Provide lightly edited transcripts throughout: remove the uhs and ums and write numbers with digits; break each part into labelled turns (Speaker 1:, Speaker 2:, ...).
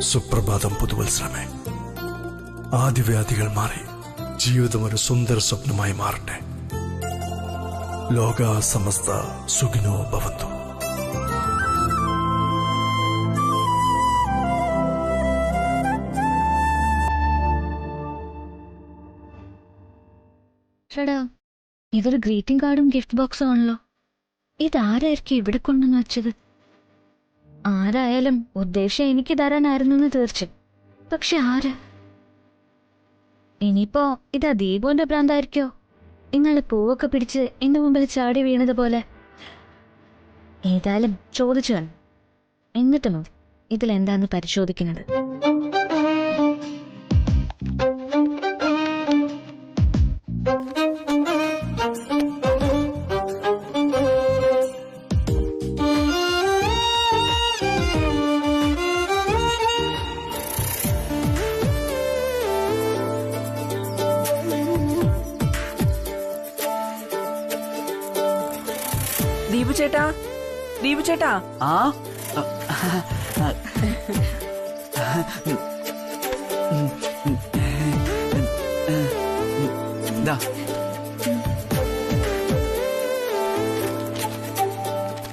Speaker 1: സുപ്രഭാതം പുതുവത്സരമേ. ആദിവ്യാധികൾ മാറി ജീവിതം ഒരു സുന്ദര സ്വപ്നമായി മാറട്ടെ. ലോക സമസ്ത സുഖിനോ ഭവന്തു.
Speaker 2: ഇതൊരു ഗ്രീറ്റിംഗ് കാർഡും ഗിഫ്റ്റ് ബോക്സും ആണല്ലോ. ഇതാരായിരിക്കും ഇവിടെ കൊണ്ടുവന്ന് വെച്ചത്? ആരായാലും ഉദ്ദേശം എനിക്ക് തരാനായിരുന്നെന്ന് തീർച്ച. പക്ഷെ ആര്? ഇനിയിപ്പോ ഇതാ ദീപുവിന്റെ ഭ്രാന്തായിരിക്കോ? ഇന്നലെ പൂവൊക്കെ പിടിച്ച് എന്റെ മുമ്പിൽ ചാടി വീണതുപോലെ. ഏതായാലും ചോദിച്ചു കാണും. എന്നിട്ട് മതി ഇതിലെന്താന്ന് പരിശോധിക്കുന്നത്.
Speaker 3: ദീപു ചേട്ടാ, ദീപു ചേട്ടാ.
Speaker 4: ആ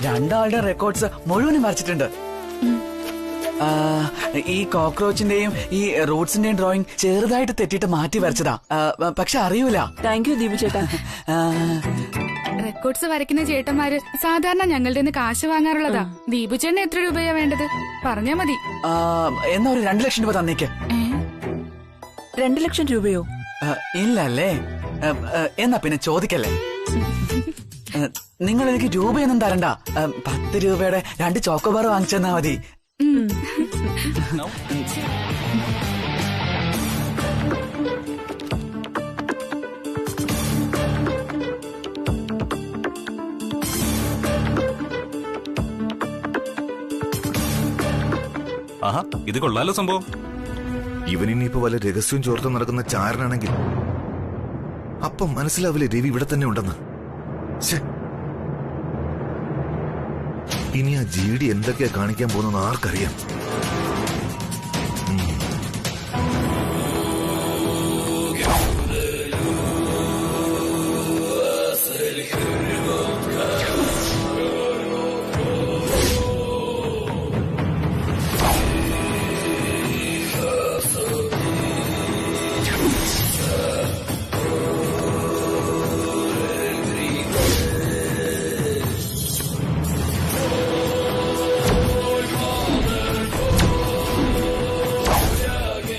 Speaker 4: രണ്ടാളുടെ റെക്കോർഡ്സ് മുഴുവനും വരച്ചിട്ടുണ്ട്. ഈ കോക്രോച്ചിന്റെയും ഈ റൂട്ട്സിന്റെയും ഡ്രോയിങ് ചെറുതായിട്ട് തെറ്റിട്ട് മാറ്റി വരച്ചതാ. പക്ഷെ അറിയൂല.
Speaker 3: താങ്ക് യു ദീപു ചേട്ടാ.
Speaker 5: റെക്കോർഡ്സ് വരയ്ക്കുന്ന ചേട്ടന്മാര് സാധാരണ ഞങ്ങളുടെ നിന്ന് കാശ് വാങ്ങാറുള്ളതാ. ദീപു ചേട്ടന് എത്ര രൂപയാ വേണ്ടത് പറഞ്ഞാ മതി.
Speaker 4: എന്നാ ഒരു 2 ലക്ഷം രൂപ തന്നേക്ക്.
Speaker 3: 2 ലക്ഷം രൂപയോ?
Speaker 4: ഇല്ലല്ലേ? എന്നാ പിന്നെ ചോദിക്കല്ലേ. നിങ്ങൾ എനിക്ക് രൂപയൊന്നും തരണ്ട. 10 രൂപയുടെ 2 ചോക്കോബാർ വാങ്ങിച്ചെന്നാ മതി.
Speaker 6: ആഹാ, ഇത് കൊള്ളാലോ സംഭവം.
Speaker 7: ഇവനിനിയിപ്പോ വല്ല രഹസ്യവും ചോർത്ത് നടക്കുന്ന ചാരനാണെങ്കിൽ അപ്പം മനസ്സിലാവില്ലേ രവി ഇവിടെ തന്നെ ഉണ്ടെന്ന്. ഇനി ആ ജിഡി എന്തൊക്കെയാ കാണിക്കാൻ പോകുന്നെന്ന് ആർക്കറിയാം.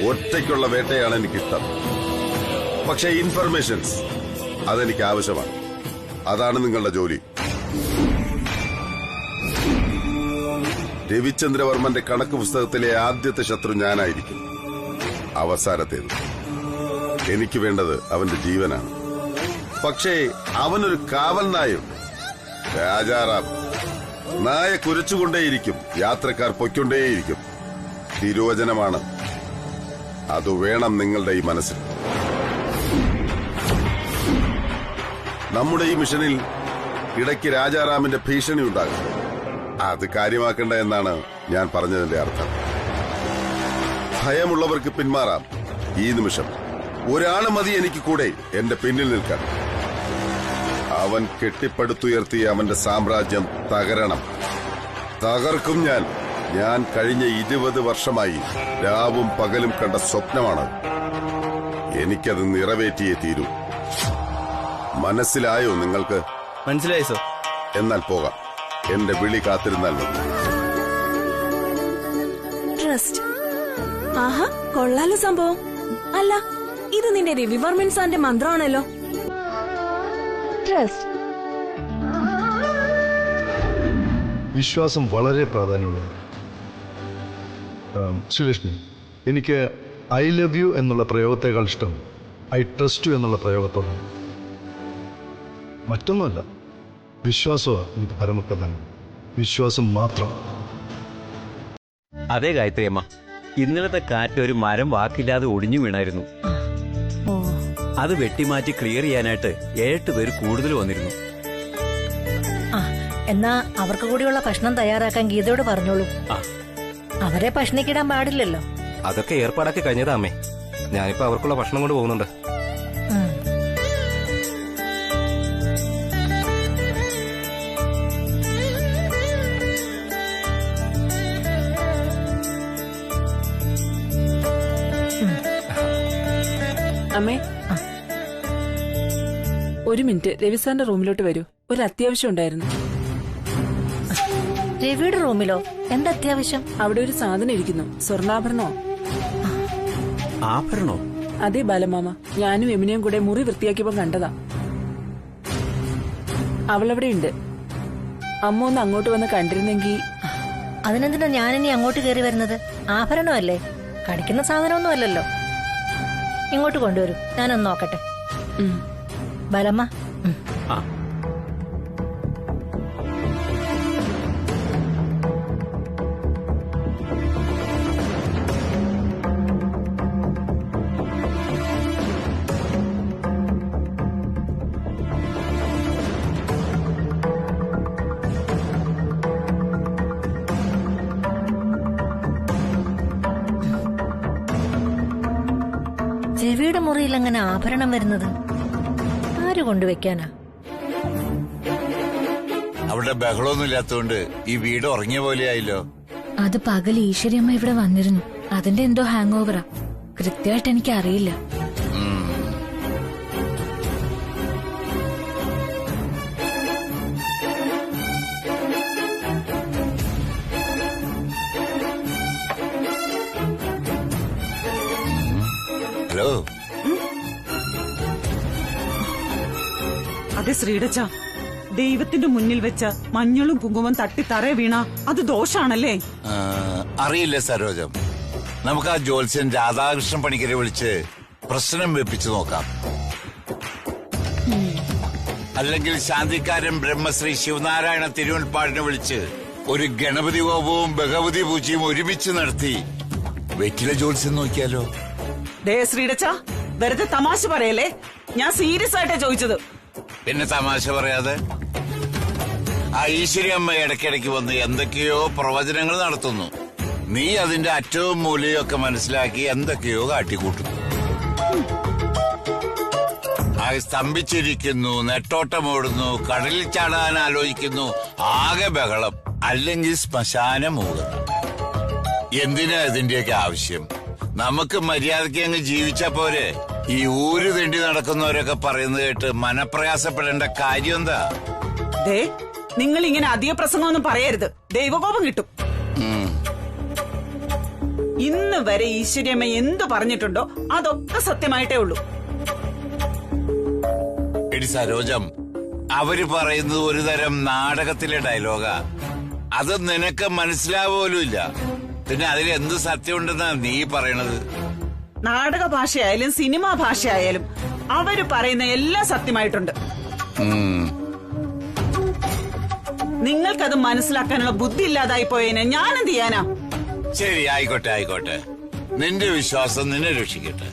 Speaker 8: ഒറ്റയ്ക്കുള്ള വേട്ടയാണ് എനിക്കിഷ്ടം. പക്ഷേ ഇൻഫർമേഷൻസ് അതെനിക്ക് ആവശ്യമാണ്. അതാണ് നിങ്ങളുടെ ജോലി. രവിചന്ദ്രവർമ്മന്റെ കണക്ക് പുസ്തകത്തിലെ ആദ്യത്തെ ശത്രു ഞാനായിരിക്കും, അവസാനത്തേത്. എനിക്ക് വേണ്ടത് അവന്റെ ജീവനാണ്. പക്ഷേ അവനൊരു കാവൽ നായുണ്ട്, രാജാറാം. നായ കുരച്ചുകൊണ്ടേയിരിക്കും, യാത്രക്കാർ പൊയ്ക്കൊണ്ടേയിരിക്കും. തിരുവചനമാണ്. അത് വേണം നിങ്ങളുടെ ഈ മനസ്സിൽ. നമ്മുടെ ഈ മിഷനിൽ ഇടയ്ക്ക് രാജാറാമിന്റെ ഭീഷണി ഉണ്ടാകും. അത് കാര്യമാക്കേണ്ട എന്നാണ് ഞാൻ പറഞ്ഞതിന്റെ അർത്ഥം. ഭയമുള്ളവർക്ക് പിന്മാറാം. ഈ നിമിഷം ഒരാള് മതി എനിക്ക് കൂടെ എന്റെ പിന്നിൽ നിൽക്കാൻ. അവൻ കെട്ടിപ്പടുത്തുയർത്തിയ അവന്റെ സാമ്രാജ്യം തകരണം. തകർക്കും ഞാൻ. ഞാൻ കഴിഞ്ഞ 20 വർഷമായി രാവും പകലും കണ്ട സ്വപ്നമാണ്. എനിക്കത് നിറവേറ്റിയേ തീരൂ. മനസ്സിലായോ നിങ്ങൾക്ക്?
Speaker 4: മനസ്സിലായി സർ.
Speaker 8: എന്നാൽ പോകാം. എന്റെ വിളി കാത്തിരുന്നാൽ മതി.
Speaker 3: ട്രസ്റ്റ്. ആഹാ, കൊള്ളാലോ സംഭവം. അല്ല, ഇത് നിന്റെ രവിവർമ്മൻ സാറിന്റെ മന്ത്രമാണല്ലോ.
Speaker 2: ട്രസ്റ്റ്.
Speaker 9: വിശ്വാസം വളരെ പ്രാധാന്യമുള്ളത്. ശ്രീലക്ഷ്മി, എനിക്ക് ഐ ലവ് യു എന്നുള്ള പ്രയോഗത്തെക്കാൾ ഇഷ്ടം ഐ ട്രസ്റ്റ് യു എന്നുള്ള പ്രയോഗത്തോടാണ്. മറ്റൊന്നുമല്ല, വിശ്വാസമാണ് എനിക്ക് പരമപ്രധാനം. വിശ്വാസം മാത്രം.
Speaker 10: അതെ ഗായത്രിയമ്മ, ഇന്നലത്തെ കാറ്റ് ഒരു മരം വാക്കില്ലാതെ ഒടിഞ്ഞു വീണായിരുന്നു. അത് വെട്ടിമാറ്റി ക്ലിയർ ചെയ്യാനായിട്ട് 7 പേര് കൂടുതൽ വന്നിരുന്നു.
Speaker 11: എന്നാ അവർക്ക് കൂടിയുള്ള ഭക്ഷണം തയ്യാറാക്കാൻ ഗീതയോട് പറഞ്ഞോളൂ. അവരെ പഷ്ണിക്കിടാൻ പാടില്ലല്ലോ.
Speaker 6: അതൊക്കെ ഏർപ്പാടാക്കി കഴിഞ്ഞതാ അമ്മേ. ഞാനിപ്പോ അവർക്കുള്ള ഭക്ഷണം കൊണ്ട് പോകുന്നുണ്ട്.
Speaker 3: അമ്മേ, ഒരു മിനിറ്റ്, രവിസാറിന്റെ റൂമിലോട്ട് വരൂ. ഒരു അത്യാവശ്യം ഉണ്ടായിരുന്നു.
Speaker 11: രവിയുടെ റൂമിലോ? എന്താ അത്യാവശ്യം?
Speaker 3: അവിടെ ഒരു സാധനം ഇരിക്കുന്നു. സ്വർണ്ണാഭരണോ?
Speaker 10: ആഭരണോ?
Speaker 3: അതെ ബാലമാമ, ഞാനും യമുനയും കൂടെ മുറി വൃത്തിയാക്കിയപ്പോ കണ്ടതാ. അവളവിടെ ഉണ്ട്. അമ്മ ഒന്ന് അങ്ങോട്ട് വന്ന് കണ്ടിരുന്നെങ്കിൽ.
Speaker 11: അതിനെന്തിനാ ഞാനിനി അങ്ങോട്ട് കയറി വരുന്നത്? ആഭരണമല്ലേ, കടിക്കുന്ന സാധനമൊന്നും അല്ലല്ലോ. ഇങ്ങോട്ട് കൊണ്ടുവരൂ, ഞാനൊന്ന് നോക്കട്ടെ. ബലമ്മ. രവിയുടെ മുറിയിൽ അങ്ങനെ ആഭരണം വരുന്നത് ആര് കൊണ്ടുവയ്ക്കാനാ?
Speaker 12: അവിടെ ബഹളമൊന്നും ഇല്ലാത്തോണ്ട് ഈ വീട് ഉറങ്ങിയ പോലെയായല്ലോ.
Speaker 2: അത് പകൽ ഈശ്വരിയമ്മ ഇവിടെ വന്നിരുന്നു. അതിന്റെ എന്തോ ഹാങ് ഓവറാ. കൃത്യമായിട്ട് എനിക്ക് അറിയില്ല.
Speaker 12: ഹലോ.
Speaker 13: അതെ ശ്രീടച്ച, ദൈവത്തിന്റെ മുന്നിൽ വെച്ച മഞ്ഞളും കുങ്കുമം തട്ടി തറയെ വീണ അത് ദോഷാണല്ലേ?
Speaker 12: അറിയില്ല സരോജം, നമുക്ക് ആ ജ്യോത്സ്യൻ രാധാകൃഷ്ണൻ പണിക്കരെ വിളിച്ച് പ്രശ്നം വെപ്പിച്ചു നോക്കാം. അല്ലെങ്കിൽ ശാന്തിക്കാരൻ ബ്രഹ്മശ്രീ ശിവനാരായണ തിരുവൻപാടിനെ വിളിച്ച് ഒരു ഗണപതി ഹോമവും ഭഗവതി പൂജയും ഒരുമിച്ച് നടത്തി വെറ്റില ജ്യോത്സ്യം നോക്കിയാലോ?
Speaker 13: ദേ ശ്രീടച്ച, വെറുതെ തമാശ പറയല്ലേ, ഞാൻ സീരിയസ് ആയിട്ടാ ചോദിച്ചത്.
Speaker 12: പിന്നെ തമാശ പറയാതെ. ആ ഈശ്വരി അമ്മ ഇടയ്ക്കിടയ്ക്ക് വന്ന് എന്തൊക്കെയോ പ്രവചനങ്ങൾ നടത്തുന്നു. നീ അതിന്റെ അറ്റവും മൂലയും ഒക്കെ മനസ്സിലാക്കി എന്തൊക്കെയോ കാട്ടിക്കൂട്ടുന്നു. ആ സ്തംഭിച്ചിരിക്കുന്നു, നെട്ടോട്ടമോടുന്നു, കടലിൽ ചാടാൻ ആലോചിക്കുന്നു, ആകെ ബഹളം. അല്ലെങ്കിൽ ശ്മശാന മൂകത. എന്തിനാ ഇതിന്റെയൊക്കെ ആവശ്യം? നമുക്ക് മര്യാദയ്ക്ക് അങ്ങ് ജീവിച്ചാ പോരെ. ഈ ഊര് തെണ്ടി നടക്കുന്നവരൊക്കെ പറയുന്നത് കേട്ട് മനപ്രയാസപ്പെടേണ്ട കാര്യം എന്താ?
Speaker 13: ദേ, നിങ്ങൾ ഇങ്ങനെ അധിക പ്രസംഗമൊന്നും പറയരുത്, ദൈവകോപം കിട്ടും. ഇന്ന് വരെ ഈശ്വര്യമ്മ എന്തു പറഞ്ഞിട്ടുണ്ടോ അതൊക്കെ സത്യമായിട്ടേ ഉള്ളൂ.
Speaker 12: എടി സരോജം, അവര് പറയുന്നത് ഒരു തരം നാടകത്തിലെ ഡയലോഗാ. അത് നിനക്ക് മനസ്സിലാവുമല്ലോ. പിന്നെ അതിൽ എന്ത് സത്യമുണ്ടെന്നാ നീ പറയണത്?
Speaker 13: നാടക ഭാഷയായാലും സിനിമാ ഭാഷയായാലും അവര് പറയുന്ന എല്ലാം സത്യമായിട്ടുണ്ട്. നിങ്ങൾക്കത് മനസ്സിലാക്കാനുള്ള ബുദ്ധി ഇല്ലാതായി പോയതിനെ ഞാൻ എന്ത് ചെയ്യാനാ?
Speaker 12: ശരി, ആയിക്കോട്ടെ ആയിക്കോട്ടെ. നിന്റെ വിശ്വാസം നിന്നെ രക്ഷിക്കട്ടെ.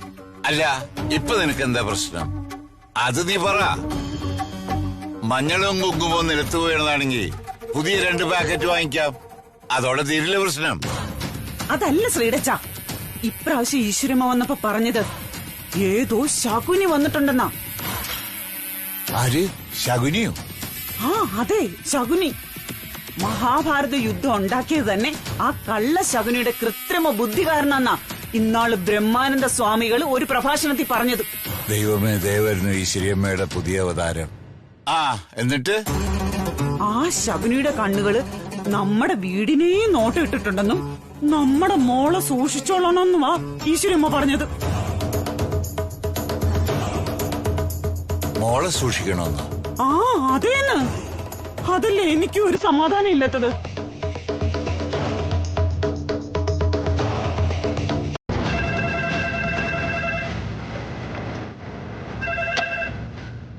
Speaker 12: അല്ല, ഇപ്പൊ നിനക്ക് എന്താ പ്രശ്നം? അത് നീ പറ. മഞ്ഞളും കുങ്കുമവും നിലത്ത് വീണതാണെങ്കിൽ പുതിയ 2 പാക്കറ്റ് വാങ്ങിക്കാം. അതോടെ തീരില്ല പ്രശ്നം.
Speaker 13: അതല്ല ശ്രീടച്ച, ഇപ്രാവശ്യം ഈശ്വരമ്മ വന്നപ്പോ പറഞ്ഞത് ഏതോ ശകുനി വന്നിട്ടുണ്ടെന്നാ.
Speaker 12: ആര്? ശകുനിയോ?
Speaker 13: ആ അതെ, ശകുനി. മഹാഭാരത യുദ്ധം ഉണ്ടാക്കിയത് തന്നെ ആ കള്ള ശകുനിയുടെ കൃത്രിമ ബുദ്ധി കാരണമെന്നാ ഇന്നാള് ബ്രഹ്മാനന്ദ സ്വാമികൾ ഒരു പ്രഭാഷണത്തിൽ പറഞ്ഞത്.
Speaker 12: ദൈവമേ, ദേവായിരുന്നു ഈശ്വരിയമ്മയുടെ പുതിയ അവതാരം. ആ എന്നിട്ട്
Speaker 13: ആ ശകുനിയുടെ കണ്ണുകള് നമ്മുടെ വീടിനെയും നോട്ടിട്ടിട്ടുണ്ടെന്നും നമ്മുടെ മോളെ സൂക്ഷിച്ചോളണമെന്നുമാ ഈശ്വരമ്മ പറഞ്ഞത്.
Speaker 12: മോളെ സൂക്ഷിക്കണമെന്ന്?
Speaker 13: ആ അതേന്ന്. അതല്ലേ എനിക്ക് ഒരു സമാധാനം ഇല്ലാത്തത്.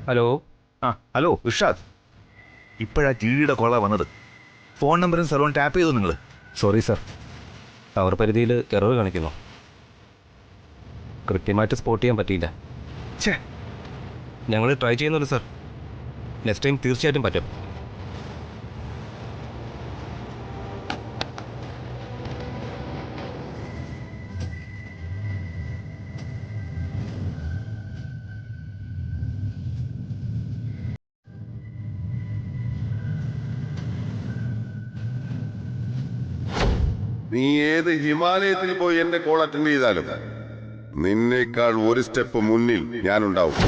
Speaker 6: ഹലോ.
Speaker 7: ഹലോ ഇർഷാദ്, ഇപ്പോഴാ ജിയുടെ കോള വന്നത്. ഫോൺ നമ്പറും സെർവറും ടാപ്പ് ചെയ്തു നിങ്ങൾ?
Speaker 6: സോറി സർ, ടവർ പരിധിയിൽ എറർ കാണിക്കുന്നു. കൃത്യമായിട്ട് സ്പോട്ട് ചെയ്യാൻ പറ്റിയില്ല. ഞങ്ങൾ ട്രൈ ചെയ്യുന്നുണ്ട് സർ. നെക്സ്റ്റ് ടൈം തീർച്ചയായിട്ടും പറ്റും.
Speaker 8: നീ ഏത് ഹിമാലയത്തിൽ പോയി എന്റെ കോൾ അറ്റൻഡ് ചെയ്താലും നിന്നേക്കാൾ ഒരു സ്റ്റെപ്പ് മുന്നിൽ ഞാനുണ്ടാവും.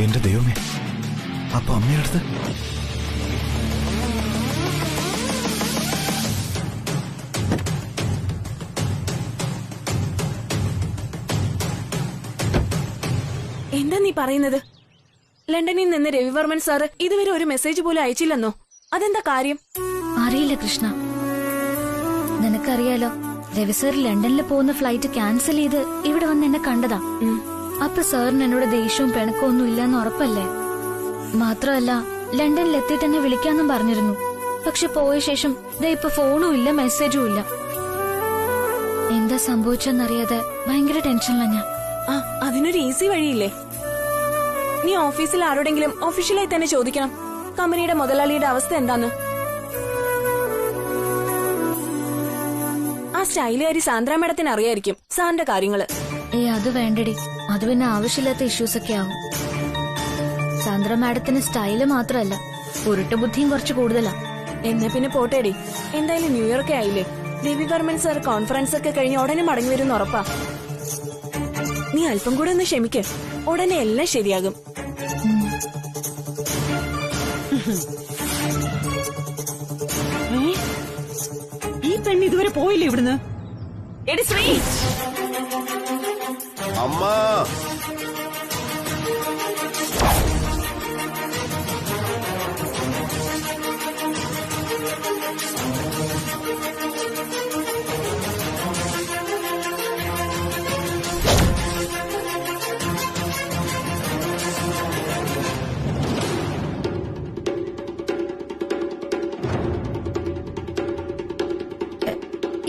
Speaker 7: എന്റെ ദൈവമേ, അപ്പൊ അമ്മയടുത്ത്
Speaker 3: എന്താ നീ പറയുന്നത്? ലണ്ടനിൽ നിന്ന് രവിവർമ്മൻ സാറ് ഇതുവരെ ഒരു മെസ്സേജ് പോലും അയച്ചില്ലെന്നോ? അതെന്താ കാര്യം?
Speaker 2: അറിയില്ല കൃഷ്ണ. നിനക്കറിയാലോ, രവി സാർ ലണ്ടനിൽ പോകുന്ന ഫ്ലൈറ്റ് ക്യാൻസൽ ചെയ്ത് ഇവിടെ വന്ന് എന്നെ കണ്ടതാ. അപ്പൊ സാറിന് എന്നോട് ദേഷ്യവും പിണക്കവും ഒന്നും ഇല്ലെന്ന് ഉറപ്പല്ലേ? മാത്രമല്ല ലണ്ടനിൽ എത്തിയിട്ട് എന്നെ വിളിക്കാന്നും പറഞ്ഞിരുന്നു. പക്ഷെ പോയ ശേഷം ഇപ്പൊ ഫോണും ഇല്ല, മെസ്സേജും ഇല്ല. എന്താ സംഭവിച്ചെന്നറിയാതെ ഭയങ്കര ടെൻഷനിലാണ് ഞാൻ.
Speaker 3: അതിനൊരു ഈസി വഴിയില്ലേ? നീ ഓഫീസിൽ ആരോടെങ്കിലും ഒഫീഷ്യലായി തന്നെ ചോദിക്കണം കമ്പനിയുടെ മുതലാളിയുടെ അവസ്ഥ എന്താന്ന്. ആ സ്റ്റൈലുകാരി സാന്ദ്ര മേഡത്തിന് അറിയായിരിക്കും സാറിന്റെ കാര്യങ്ങള്.
Speaker 2: അത് വേണ്ടടി, അത് പിന്നെ ആവശ്യമില്ലാത്ത ഇഷ്യൂസ് ഒക്കെ ആവും. സാന്ദ്ര മാഡത്തിന് സ്റ്റൈല് മാത്രമല്ല, ഉരുട്ടുബുദ്ധിയും കുറച്ച് കൂടുതലാ.
Speaker 3: എന്നെ പിന്നെ പോട്ടേടി. എന്തായാലും ന്യൂഇയർ ആയില്ലേ? രവിവർമ്മൻ സാർ കോൺഫറൻസ് ഒക്കെ കഴിഞ്ഞ് ഉടനെ മടങ്ങി വരുന്ന ഉറപ്പാ. നീ അല്പം കൂടെ ഒന്ന് ക്ഷമിക്ക്, ഉടനെ എല്ലാം ശരിയാകും.
Speaker 13: ഈ പെണ്ണ് ഇതുവരെ പോയില്ലേ ഇവിടുന്ന്? എടി ശ്രീ,
Speaker 8: അമ്മ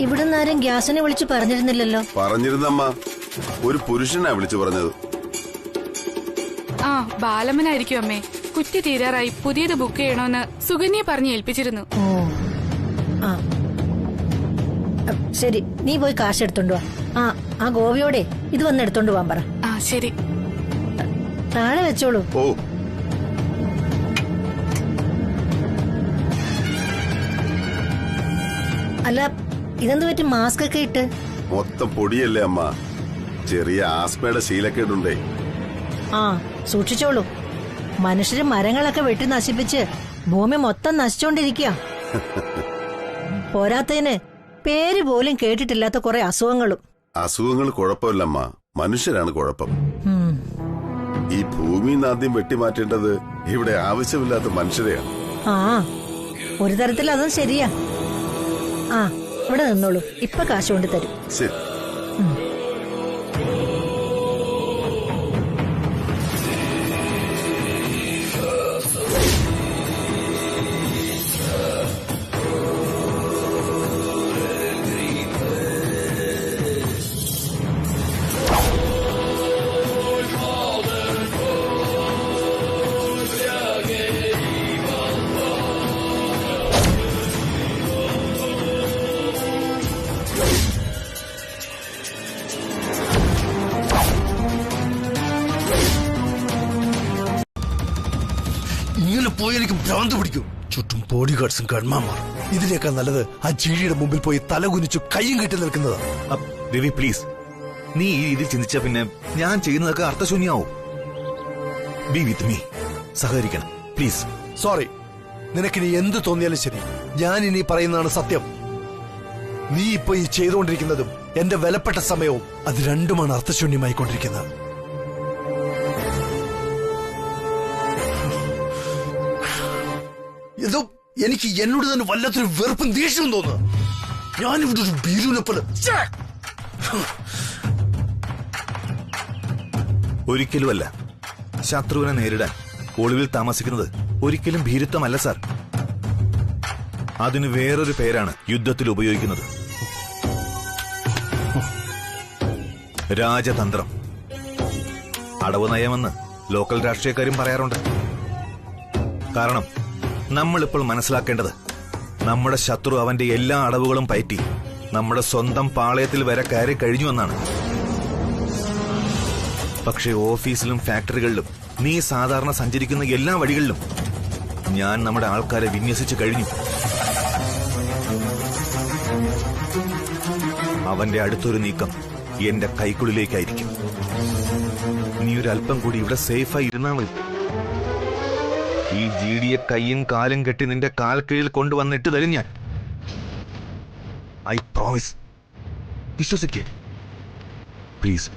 Speaker 11: ഇവിടുന്ന് ആരും ഗ്യാസിനെ വിളിച്ചു പറഞ്ഞിരുന്നില്ലല്ലോ.
Speaker 8: പറഞ്ഞിരുന്നമ്മ, ഒരു പുരുഷനാ വിളിച്ചു പറഞ്ഞത്.
Speaker 5: ആ ബാലമ്മനായിരിക്കും അമ്മേ. കുറ്റി തീരാറായി, പുതിയത് ബുക്ക് ചെയ്യണോന്ന് സുകന്യെ പറഞ്ഞ് ഏൽപ്പിച്ചിരുന്നു.
Speaker 11: ആ ശരി, നീ പോയി കാശ് എടുത്തോണ്ട് വാ. ആ ഗോപിയോടെ ഇത് വന്ന് എടുത്തോണ്ട് പോവാൻ പറ.
Speaker 5: ആ ശരി.
Speaker 11: താഴെ വെച്ചോളൂ.
Speaker 8: ഓ,
Speaker 11: അല്ല, ഇതെന്ത് പറ്റി മാസ്ക് ഒക്കെ ഇട്ട്?
Speaker 8: മൊത്തം പൊടിയല്ലേ അമ്മ, ചെറിയ ആസ്മയുടെ ശീലക്കേടുണ്ടേ.
Speaker 11: ആ സൂക്ഷിച്ചോളൂ. മനുഷ്യര് മരങ്ങളൊക്കെ വെട്ടി നശിപ്പിച്ച് ഭൂമി മൊത്തം നശിച്ചോണ്ടിരിക്കുക. പോരാത്തതിന് പേര് പോലും കേട്ടിട്ടില്ലാത്ത കുറെ അസുഖങ്ങളും.
Speaker 8: അസുഖങ്ങൾ കുഴപ്പമില്ലമ്മ, മനുഷ്യരാണ് കുഴപ്പം. ഈ ഭൂമി ആദ്യം വെട്ടിമാറ്റേണ്ടത് ഇവിടെ ആവശ്യമില്ലാത്ത മനുഷ്യരെയാണ്.
Speaker 11: ആ ഒരു തരത്തിൽ അതും ശരിയാ. ആ ഇവിടെ നിന്നോളൂ, ഇപ്പൊ കാശ് കൊണ്ട് തരും.
Speaker 8: ശരി.
Speaker 1: ഇങ്ങനെ പോയി എനിക്ക് ഭ്രാന്ത് പിടിക്കും. ചുറ്റും ബോഡി ഗാർഡ്സും ഗൺമാന്മാർ. ഇതിനേക്കാൾ നല്ലത് ആ ജീവിയുടെ മുമ്പിൽ പോയി തലകുനിച്ചു കയ്യും കെട്ടി നിൽക്കുന്നതാ.
Speaker 7: രവി പ്ലീസ്, നീ ഈ രീതിയിൽ ചിന്തിച്ച പിന്നെ ഞാൻ ചെയ്യുന്നതൊക്കെ അർത്ഥശൂന്യാവും. ബി വിത്ത് മീ, സഹകരിക്കണം പ്ലീസ്.
Speaker 1: സോറി, നിനക്കിനി എന്ത് തോന്നിയാലും ശരി, ഞാൻ ഇനി പറയുന്നതാണ് സത്യം. നീ ഇപ്പൊ ഈ ചെയ്തുകൊണ്ടിരിക്കുന്നതും എന്റെ വിലപ്പെട്ട സമയവും അത് രണ്ടുമാണ് അർത്ഥശൂന്യമായിക്കൊണ്ടിരിക്കുന്നത്. ഇതോ എനിക്ക് എന്നോട് തന്നെ വല്ലാത്തൊരു വെറുപ്പും ദേഷ്യവും തോന്നുന്നു. ഞാനിവിടെ ഒരു ബീരുവിനെ പോലെ.
Speaker 7: ഒരിക്കലുമല്ല. ശത്രുവിനെ നേരിടാൻ ഒളിവിൽ താമസിക്കുന്നത് ഒരിക്കലും ഭീരുത്വമല്ല സാർ. അതിന് വേറൊരു പേരാണ് യുദ്ധത്തിൽ ഉപയോഗിക്കുന്നത്. രാജതന്ത്രം, അടവ് നയമെന്ന് ലോക്കൽ രാഷ്ട്രീയക്കാരും പറയാറുണ്ട്. കാരണം നമ്മളിപ്പോൾ മനസ്സിലാക്കേണ്ടത് നമ്മുടെ ശത്രു അവന്റെ എല്ലാ അടവുകളും പയറ്റി നമ്മുടെ സ്വന്തം പാളയത്തിൽ വരെ കയറി കഴിഞ്ഞുവെന്നാണ്. പക്ഷേ ഓഫീസിലും ഫാക്ടറികളിലും നീ സാധാരണ സഞ്ചരിക്കുന്ന എല്ലാ വഴികളിലും ഞാൻ നമ്മുടെ ആൾക്കാരെ വിന്യസിച്ചു കഴിഞ്ഞു. അവന്റെ അടുത്തൊരു നീക്കം എന്റെ കൈക്കുള്ളിലേക്കായിരിക്കും. നീ ഒരു അല്പം കൂടി ഇവിടെ സേഫായി ഇരുന്നാ മതി. ഈ ജിഡിയെ കൈയും കാലും കെട്ടി നിന്റെ കാൽ കീഴിൽ കൊണ്ടുവന്നിട്ട് തരും ഞാൻ. I promise. വിശ്വസിക്കേ please.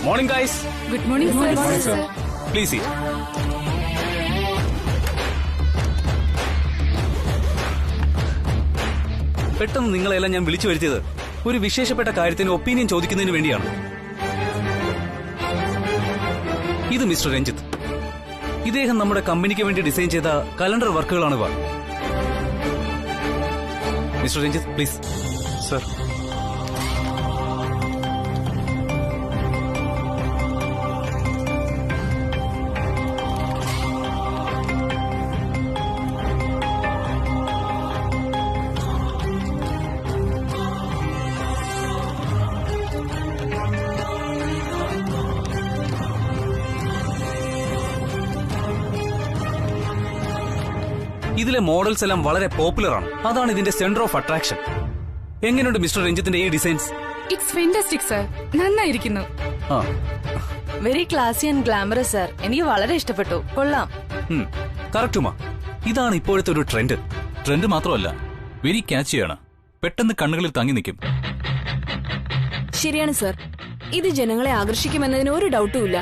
Speaker 6: Morning, guys.
Speaker 5: Good morning, sir.
Speaker 6: Please eat. പെട്ടെന്ന് നിങ്ങളെല്ലാം ഞാൻ വിളിച്ചു വരുത്തിയത് ഒരു വിശേഷപ്പെട്ട കാര്യത്തിന് ഒപ്പീനിയൻ ചോദിക്കുന്നതിന് വേണ്ടിയാണ്. ഇത് മിസ്റ്റർ രഞ്ജിത്ത്. ഇദ്ദേഹം നമ്മുടെ കമ്പനിക്ക് വേണ്ടി ഡിസൈൻ ചെയ്ത കലണ്ടർ വർക്കുകളാണ് ഇവ. Mister Ranjith, please. സർ. ഇതിലെ മോഡൽസ് എല്ലാം വളരെ പോപ്പുലർ ആണ്. അതാണ് ഇതിന്റെ സെന്റർ ഓഫ് അട്രാക്ഷൻ. എങ്ങനെയുണ്ട് മിസ്റ്റർ രഞ്ജിത്തിന്റെ ഈ ഡിസൈൻസ്?
Speaker 5: It's fantastic sir. നന്നായിരിക്കുന്നു.
Speaker 3: Very classy and glamorous sir. എനിക്ക് വളരെ ഇഷ്ടപ്പെട്ടു. കൊള്ളാം.
Speaker 6: കറക്റ്റുമാ. ഇതാണ് ഇപ്പോഴത്തെ ഒരു ട്രെൻഡ്.
Speaker 14: ട്രെൻഡ് മാത്രമല്ല, വെരി ക്യാച്ചിയാണ്. പെട്ടെന്ന് കണ്ണുകളിൽ തങ്ങി നിൽക്കും.
Speaker 3: ശരിയാണ് സർ. ഇത് ജനങ്ങളെ ആകർഷിക്കുമെന്നതിന് ഒരു ഡൗട്ടും ഇല്ല.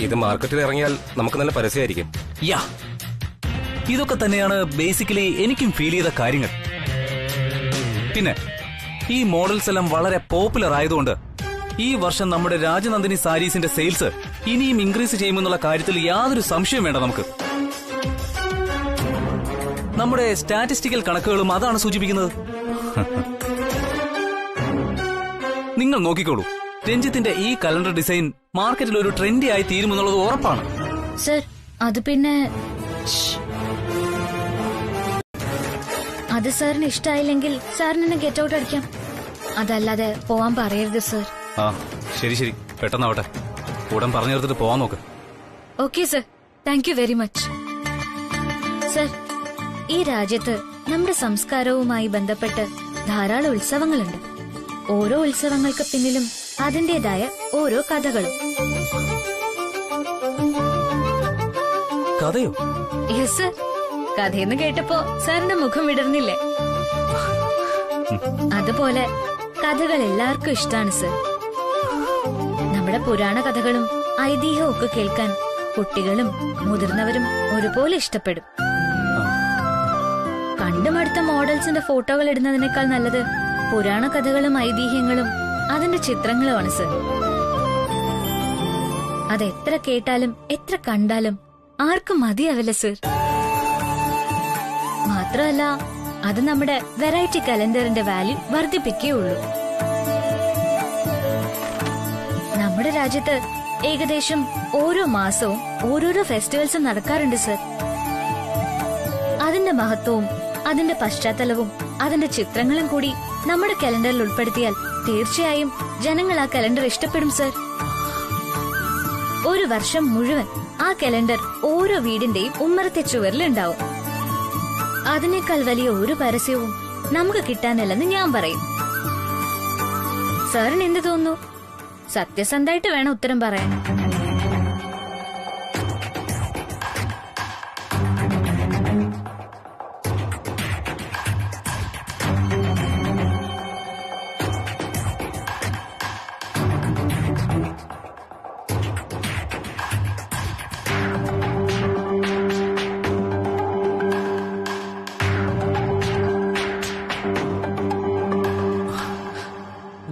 Speaker 6: ഇത് മാർക്കറ്റിൽ ഇറങ്ങിയാൽ നമുക്ക് നല്ല പരസ്യമായിരിക്കും.
Speaker 14: യാ,
Speaker 6: ഇതൊക്കെ തന്നെയാണ് ബേസിക്കലി എനിക്കും ഫീൽ ചെയ്ത കാര്യങ്ങൾ. പിന്നെ ഈ മോഡൽസ് എല്ലാം വളരെ പോപ്പുലർ ആയതുകൊണ്ട് ഈ വർഷം നമ്മുടെ രാജനന്ദിനി സാരീസിന്റെ സെയിൽസ് ഇനിയും ഇൻക്രീസ് ചെയ്യുമെന്നുള്ള കാര്യത്തിൽ യാതൊരു സംശയം വേണ്ട നമുക്ക്. നമ്മുടെ സ്റ്റാറ്റിസ്റ്റിക്കൽ കണക്കുകളും അതാണ് സൂചിപ്പിക്കുന്നത്. നിങ്ങൾ നോക്കിക്കോളൂ, രഞ്ജിത്തിന്റെ ഈ കലണ്ടർ ഡിസൈൻ മാർക്കറ്റിൽ ഒരു ട്രെൻഡി ആയി തീരുമെന്നുള്ളത് ഉറപ്പാണ്.
Speaker 2: സർ, അത് പിന്നെ അത് സാറിന് ഇഷ്ടമായില്ലെങ്കിൽ സാറിന് ഗെറ്റ് ഔട്ട് അടിക്കാം. അതല്ലാതെ പോവാൻ പറയരുത് സർ.
Speaker 6: ശരി ശരി, പെട്ടെന്നാവട്ടെ. ഉടൻ പറഞ്ഞു ചേർത്തിട്ട് പോവാൻ നോക്ക്.
Speaker 2: Okay sir, thank you very much. Sir, ഈ രാജ്യത്ത് നമ്മുടെ സംസ്കാരവുമായി ബന്ധപ്പെട്ട് ധാരാളം ഉത്സവങ്ങളുണ്ട്. ഓരോ ഉത്സവങ്ങൾക്ക് പിന്നിലും അതിന്റേതായ ഓരോ കഥകളും.
Speaker 6: കഥയോ?
Speaker 2: Yes sir. കഥയെന്ന് കേട്ടപ്പോ സാറിന്റെ മുഖം വിടർന്നില്ലേ? അതുപോലെ കഥകൾ എല്ലാവർക്കും ഇഷ്ടമാണ് സർ. നമ്മുടെ പുരാണ കഥകളും ഐതിഹ്യവും ഒക്കെ കേൾക്കാൻ കുട്ടികളും മുതിർന്നവരും ഒരുപോലെ ഇഷ്ടപ്പെടും. കണ്ടുമടുത്ത മോഡൽസിന്റെ ഫോട്ടോകൾ ഇടുന്നതിനേക്കാൾ നല്ലത് പുരാണ കഥകളും ഐതിഹ്യങ്ങളും അതിന്റെ ചിത്രങ്ങളുമാണ് സർ. അതെത്ര കേട്ടാലും എത്ര കണ്ടാലും ആർക്കും മതിയാവില്ല സർ. മാത്രമല്ല, അത് നമ്മുടെ വെറൈറ്റി കലണ്ടറിന്റെ വാല്യൂ വർദ്ധിപ്പിക്കുകയുള്ളൂ. നമ്മുടെ രാജ്യത്ത് ഏകദേശം ഓരോ മാസവും ഓരോരോ ഫെസ്റ്റിവൽസ് നടക്കാറുണ്ട് സർ. അതിന്റെ മഹത്വവും അതിന്റെ പശ്ചാത്തലവും അതിന്റെ ചിത്രങ്ങളും കൂടി നമ്മുടെ കലണ്ടറിൽ ഉൾപ്പെടുത്തിയാൽ തീർച്ചയായും ജനങ്ങൾ ആ കലണ്ടർ ഇഷ്ടപ്പെടും സർ. ഒരു വർഷം മുഴുവൻ ആ കലണ്ടർ ഓരോ വീടിന്റെയും ഉമ്മറത്തെ ചുവരിൽ ഉണ്ടാവും. അതിനേക്കാൾ വലിയ ഒരു പരസ്യവും നമുക്ക് കിട്ടാനില്ലെന്ന് ഞാൻ പറയും. സാറിന് എന്ത് തോന്നുന്നു? സത്യസന്ധമായിട്ട് വേണം ഉത്തരം പറയാൻ.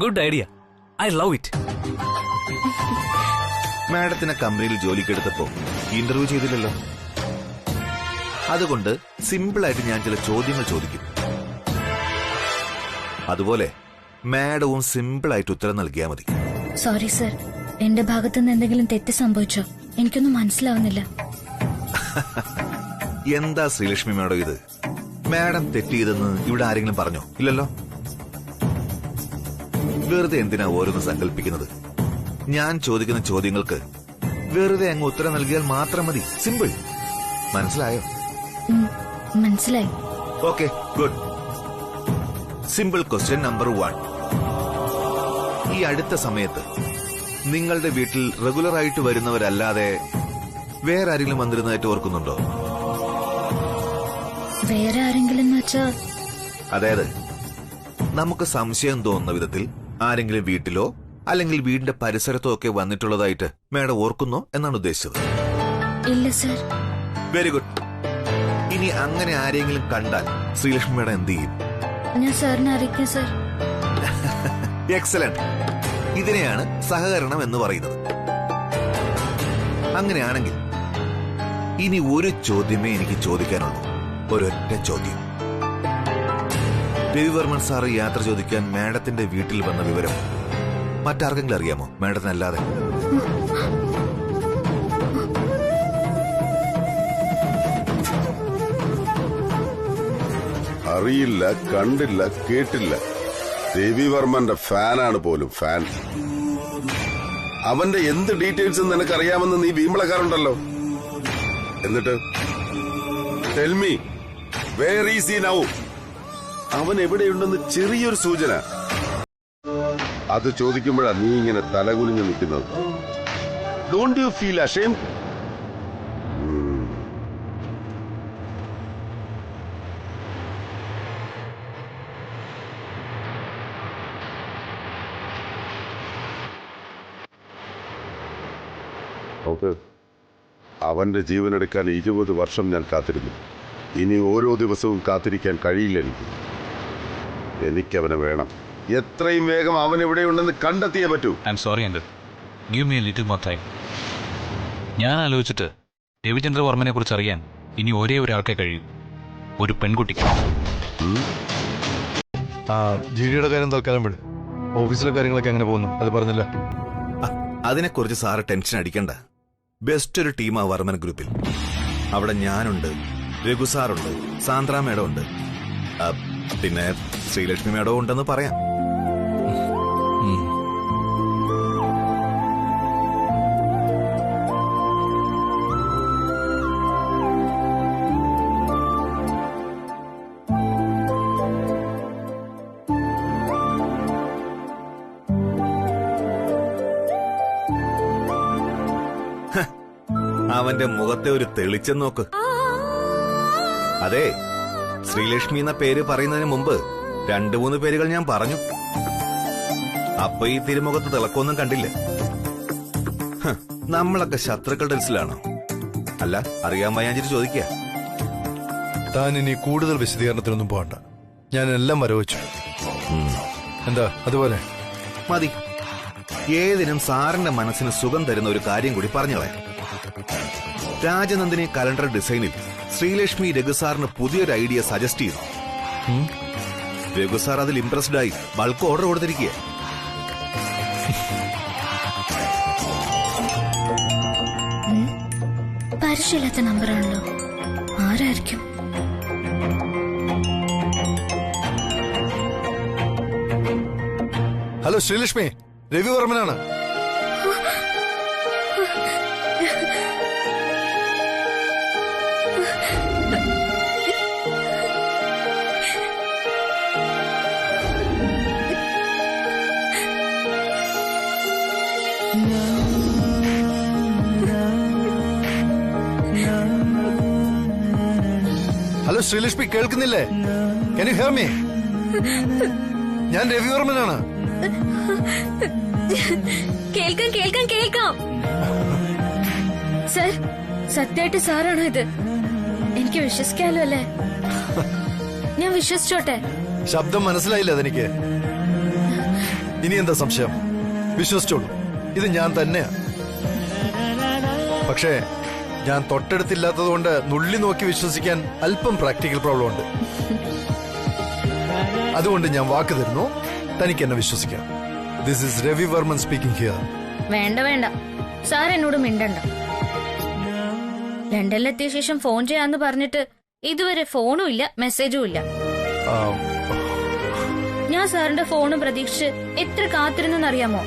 Speaker 6: Good idea. I love it.
Speaker 7: മാഡത്തിനെ കമ്പനിയിൽ ജോലിക്കെടുത്തപ്പോ ഇന്റർവ്യൂ ചെയ്തില്ലല്ലോ. അതുകൊണ്ട് സിമ്പിളായിട്ട് ഞാൻ ചില ചോദ്യങ്ങൾ ചോദിക്കും. അതുപോലെ മാഡവും സിമ്പിളായിട്ട് ഉത്തരം നൽകിയാൽ മതി.
Speaker 2: സോറി സർ, എന്റെ ഭാഗത്തുനിന്ന് എന്തെങ്കിലും തെറ്റ് സംഭവിച്ചോ? എനിക്കൊന്നും മനസ്സിലാവുന്നില്ല.
Speaker 7: എന്താ ശ്രീലക്ഷ്മി മാഡം ഇത്? മാഡം തെറ്റ് ചെയ്തെന്ന് ഇവിടെ ആരെങ്കിലും പറഞ്ഞോ? ഇല്ലല്ലോ. വെറുതെ എന്തിനാ ഓരോന്ന് സങ്കല്പിക്കുന്നത്? ഞാൻ ചോദിക്കുന്ന ചോദ്യങ്ങൾക്ക് വെറുതെ അങ്ങ് ഉത്തരം നൽകിയാൽ മാത്രം മതി. സിമ്പിൾ. മനസ്സിലായോ?
Speaker 2: മനസ്സിലായി.
Speaker 7: Okay, good. Simple question number 1. ഈ അടുത്ത സമയത്ത് നിങ്ങളുടെ വീട്ടിൽ റെഗുലറായിട്ട് വരുന്നവരല്ലാതെ വേറെ ആരെങ്കിലും വന്നിരുന്നതായിട്ട് ഓർക്കുന്നുണ്ടോ?
Speaker 2: വേറെ ആരെങ്കിലും വെച്ചാൽ?
Speaker 7: അതായത് നമുക്ക് സംശയം തോന്നുന്ന വിധത്തിൽ ആരെങ്കിലും വീട്ടിലോ അല്ലെങ്കിൽ വീടിന്റെ പരിസരത്തോ ഒക്കെ വന്നിട്ടുള്ളതായിട്ട് മാഡം ഓർക്കുന്നോ എന്നാണ് ഉദ്ദേശിച്ചത്.
Speaker 2: ഇല്ല സർ.
Speaker 7: Very good. ഇനി അങ്ങനെ ആരെങ്കിലും കണ്ടാൽ ശ്രീലക്ഷ്മി മാഡം എന്ത് ചെയ്യും?
Speaker 2: ഞാൻ സാറിനെ അറിയിക്കാം സർ.
Speaker 7: എക്സലന്റ്. ഇതിനെയാണ് സഹകരണം എന്ന് പറയുന്നത്. അങ്ങനെയാണെങ്കിൽ ഇനി ഒരു ചോദ്യമേ എനിക്ക് ചോദിക്കാനുള്ളൂ. ഒരൊറ്റ ചോദ്യം. രവിവർമ്മൻ സാറ് യാത്ര ചോദിക്കാൻ മാഡത്തിന്റെ വീട്ടിൽ വന്ന വിവരം മറ്റാർക്കെങ്കിലും അറിയാമോ? മാഡത്തിനല്ലാതെ.
Speaker 8: അറിയില്ല, കണ്ടില്ല, കേട്ടില്ല. രവിവർമ്മന്റെ ഫാനാണ് പോലും. ഫാൻ. അവന്റെ എന്ത് ഡീറ്റെയിൽസ് നിനക്കറിയാമെന്ന് നീ വീമ്പളക്കാറുണ്ടല്ലോ. എന്നിട്ട് tell me, where is he now? അവൻ എവിടെയുണ്ടെന്ന് ചെറിയൊരു സൂചന. അത് ചോദിക്കുമ്പോഴാണ് നീ ഇങ്ങനെ തലകുനിഞ്ഞു നിൽക്കുന്നത്. Don't you feel ashamed? അവന്റെ ജീവനെടുക്കാൻ 20 വർഷം ഞാൻ കാത്തിരുന്നു. ഇനി ഓരോ ദിവസവും കാത്തിരിക്കാൻ കഴിയില്ല എനിക്ക്. എനിക്കവനെ വേണം. എത്രയും വേഗം അവൻ എവിടെയുണ്ടെന്ന് കണ്ടെത്തിയേ പറ്റൂ.
Speaker 14: I am sorry uncle, give me A little more time. ഞാൻ ആലോചിച്ചിട്ട് രവിചന്ദ്രവർമ്മനെ കുറിച്ച് അറിയാൻ ഇനി ഒരേ ഒരാൾക്കേ കഴിയൂ, ഒരു പെൺകുട്ടിക്ക്.
Speaker 9: ജിഡിയുടെ കാര്യം തൽക്കാലം വിട്. ഓഫീസിലെ കാര്യങ്ങളൊക്കെ എങ്ങനെ പോകുന്നു? അത് പറഞ്ഞില്ല.
Speaker 7: അതിനെക്കുറിച്ച് സാറ് ടെൻഷൻ അടിക്കണ്ട. ബെസ്റ്റ് ഒരു ടീമാ വർമ്മൻ ഗ്രൂപ്പിൽ. അവിടെ ഞാനുണ്ട്, രഘു സാറുണ്ട്, സാന്ദ്ര മേഡം ഉണ്ട്, പിന്നെ ശ്രീലക്ഷ്മി മേഡവും ഉണ്ടെന്ന് പറയാം. അവന്റെ മുഖത്തെ ഒരു തെളിച്ചം നോക്ക്. അതെ, ശ്രീലക്ഷ്മി എന്ന പേര് പറയുന്നതിന് മുമ്പ് 2-3 പേരുകൾ ഞാൻ പറഞ്ഞു. അപ്പൊ ഈ തിരുമുഖത്ത് തിളക്കമൊന്നും കണ്ടില്ല. നമ്മളൊക്കെ ശത്രുക്കളുടെ ലിസ്റ്റിലാണോ? അല്ല, അറിയാൻ വയ്യാഞ്ഞിട്ട് ചോദിക്കുക.
Speaker 9: താൻ ഇനി കൂടുതൽ വിശദീകരണത്തിനൊന്നും പോകണ്ട. ഞാൻ എല്ലാം വരവച്ചു. എന്താ അതുപോലെ
Speaker 7: മതി. ഏതിനും സാറിന്റെ മനസ്സിന് സുഖം തരുന്ന ഒരു കാര്യം കൂടി പറഞ്ഞോളെ. രാജനന്ദിനി കലണ്ടർ ഡിസൈനിൽ ശ്രീലക്ഷ്മി രഘുസാറിന് പുതിയൊരു ഐഡിയ സജസ്റ്റ് ചെയ്തു. രഘുസാർ അതിൽ ഇംപ്രസ്ഡ് ആയി ബൾക്ക് ഓർഡർ കൊടുത്തിരിക്കുക.
Speaker 2: പരിചയമില്ലാത്ത നമ്പറാണല്ലോ. ആരായിരിക്കും?
Speaker 1: ഹലോ ശ്രീലക്ഷ്മി, രവിവർമ്മനാണ്. ഹലോ ശ്രീലക്ഷ്മി, കേൾക്കുന്നില്ലേ? Can you hear me? ഞാൻ രവിവർമ്മനാണ്.
Speaker 2: കേൾക്കാം കേൾക്കാം കേൾക്കാം. സർ, സത്യമായിട്ട് സാറാണോ ഇത്? എനിക്ക് വിശ്വസിക്കാലോ അല്ലേ? ഞാൻ വിശ്വസിച്ചോട്ടെ?
Speaker 1: ശബ്ദം മനസ്സിലായില്ല അതെനിക്ക്. ഇനി എന്താ സംശയം? വിശ്വസിച്ചോളൂ, ഇത് ഞാൻ തന്നെയാ. പക്ഷേ ഞാൻ തൊട്ടടുത്തില്ലാത്തതുകൊണ്ട് നുള്ളി നോക്കി വിശ്വസിക്കാൻ അല്പം പ്രാക്ടിക്കൽ പ്രോബ്ലം ഉണ്ട്. അതുകൊണ്ട് ഞാൻ വാക്ക് തരുന്നു, തനിക്ക് എന്നെ വിശ്വസിക്കാം. This is Ravi Varman speaking here.
Speaker 2: വേണ്ട വേണ്ട, സാർ എന്നോട് മിണ്ടണ്ട. ലണ്ടനിലെത്തിയ ശേഷം ഫോൺ ചെയ്യാന്ന് പറഞ്ഞിട്ട് ഇതുവരെ ഫോണും ഇല്ല, മെസ്സേജും ഇല്ല. ഞാൻ സാറിന്റെ ഫോണും പ്രതീക്ഷിച്ച് എത്ര കാത്തിരുന്നറിയാമോ?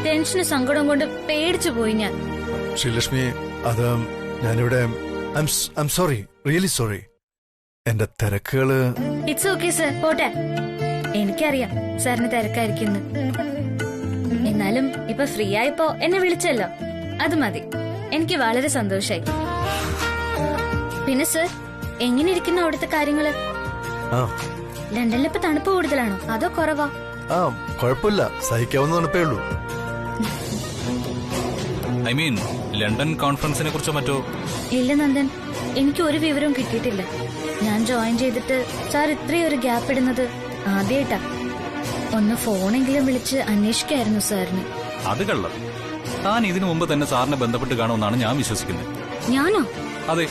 Speaker 2: ടെൻഷന് സങ്കടം കൊണ്ട് പേടിച്ചു പോയി ഞാൻ.
Speaker 1: ശ്രീലക്ഷ്മി, അത് ഞാനിവിടെ സോറി, റിയലി സോറി. എന്റെ തിരക്കുകള്.
Speaker 2: ഇറ്റ്സ് ഓക്കെ സർ, പോട്ടെ. എനിക്കറിയാം സാറിന് തിരക്കായിരിക്കുന്നു. എന്നാലും ഇപ്പൊ ഫ്രീ ആയപ്പോ എന്നെ വിളിച്ചല്ലോ, അത് മതി. എനിക്ക് വളരെ സന്തോഷായി. പിന്നെ സർ, എങ്ങനെ ഇരിക്കുന്ന അവിടുത്തെ കാര്യങ്ങള്? ലണ്ടനിൽ ഇപ്പൊ തണുപ്പ് കൂടുതലാണോ അതോ കുറവാ?
Speaker 1: കുഴപ്പമില്ല, സഹിക്കാവുന്ന തണുപ്പേ ഉള്ളൂ.
Speaker 14: ഐ മീൻ ലണ്ടൻ കോൺഫറൻസിനെ കുറിച്ചോ മറ്റോ?
Speaker 2: ഇല്ല നന്ദൻ, എനിക്ക് ഒരു വിവരവും കിട്ടിയിട്ടില്ല. ഞാൻ ജോയിൻ ചെയ്തിട്ട് സാർ ഇത്രയും ഒരു ഗ്യാപ്പ് ഇടുന്നത് ആദ്യമായിട്ടാ. ഒന്ന് ഫോണെങ്കിലും വിളിച്ച് അന്വേഷിക്കായിരുന്നു സാറിന്.
Speaker 14: അത് കള്ളം. താൻ ഇതിനു മുമ്പ് തന്നെ സാറിനെ ബന്ധപ്പെട്ട് കാണുമെന്നാണ് ഞാൻ വിശ്വസിക്കുന്നത്.
Speaker 2: ഞാനോ?
Speaker 14: അതെ,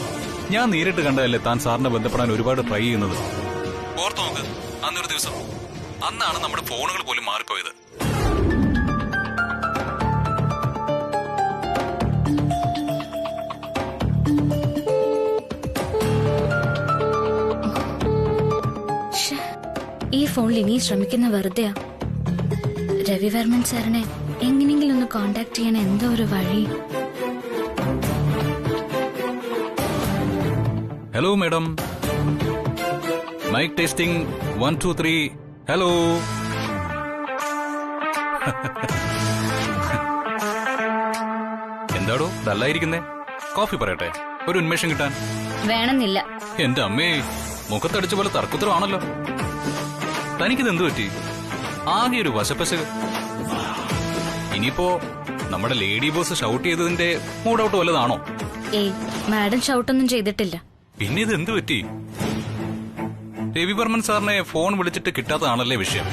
Speaker 14: ഞാൻ നേരിട്ട് കണ്ടതല്ലേ താൻ സാറിനെ ബന്ധപ്പെടാൻ ഒരുപാട് ട്രൈ ചെയ്യുന്നത്. ഓർത്തു നോക്ക്, അന്നൊരു ദിവസം, അന്നാണ് നമ്മുടെ ഫോണുകൾ പോലും മാറിപ്പോയത്.
Speaker 2: ഈ ഫോണിൽ ഇനി ശ്രമിക്കുന്ന വെറുതെയാ. രവിവർമ്മൻ സാറിനെ എങ്ങനെയെങ്കിലും ഒന്ന് കോണ്ടാക്ട് ചെയ്യാൻ എന്തോ ഒരു വഴി.
Speaker 14: Hello madam, mike testing 1 2 3. Hello. എന്താടോ ഡല്ലായിരിക്കുന്നേ? കോഫി പറയട്ടെ, ഒരു ഉന്മേഷം കിട്ടാൻ?
Speaker 2: വേണമെന്നില്ല.
Speaker 14: എന്റെ അമ്മേ, മുഖത്തടിച്ച പോലെ തർക്കുത്തരമാണല്ലോ. തനിക്കിത് എന്തു പറ്റി? ആകെ ഒരു വശപ്പശ. ഇനിയിപ്പോ നമ്മുടെ ലേഡി ബോസ് ഷൗട്ട് ചെയ്തതിന്റെ മൂഡ് ഔട്ട് വല്ലതാണോ?
Speaker 2: ഏയ്, മാഡം ഷൗട്ടൊന്നും ചെയ്തിട്ടില്ല.
Speaker 14: പിന്നെ ഇത് എന്തു പറ്റി? രവിവർമ്മൻ സാറിനെ ഫോൺ വിളിച്ചിട്ട് കിട്ടാത്തതാണല്ലേ വിഷയം.